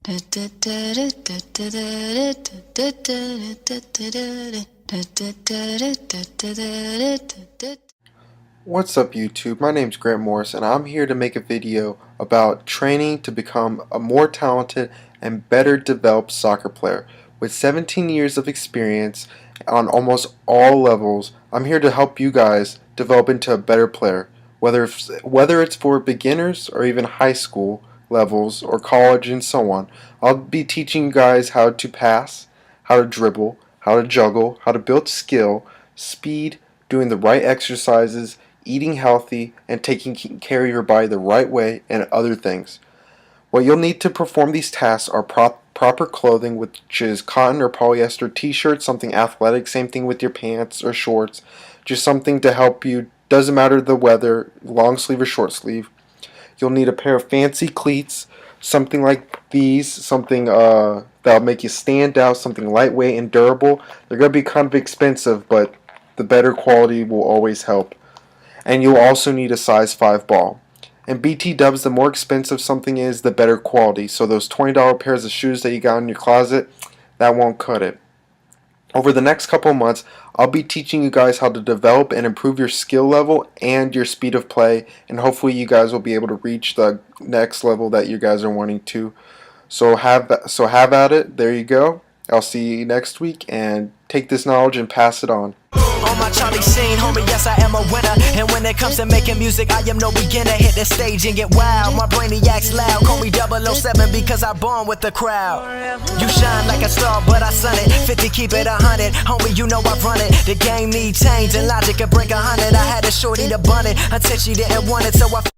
What's up YouTube, my name's Grant Morris and I'm here to make a video about training to become a more talented and better developed soccer player. With 17 years of experience on almost all levels, I'm here to help you guys develop into a better player, whether it's for beginners or even high school levels or college and so on. I'll be teaching you guys how to pass, how to dribble, how to juggle, how to build skill, speed, doing the right exercises, eating healthy, and taking care of your body the right way, and other things. What you'll need to perform these tasks are proper clothing, which is cotton or polyester t-shirts, something athletic, same thing with your pants or shorts, just something to help you, doesn't matter the weather, long sleeve or short sleeve. You'll need a pair of fancy cleats, something like these, something that'll make you stand out, something lightweight and durable. They're going to be kind of expensive, but the better quality will always help. And you'll also need a size 5 ball. And BT dubs, the more expensive something is, the better quality. So those $20 pairs of shoes that you got in your closet, that won't cut it. Over the next couple of months, I'll be teaching you guys how to develop and improve your skill level and your speed of play, and hopefully you guys will be able to reach the next level that you guys are wanting to. So have at it. There you go. I'll see you next week, and take this knowledge and pass it on. On my Charlie Sheen, homie, yes I am a winner. And when it comes to making music, I am no beginner. Hit the stage and get wild, my brainiac's loud. Call me 007 because I born with the crowd. You shine like a star, but I sun it. 50, keep it 100, homie, you know I run it. The game need change and logic could break 100. I had a shorty to bun it until she didn't want it, so I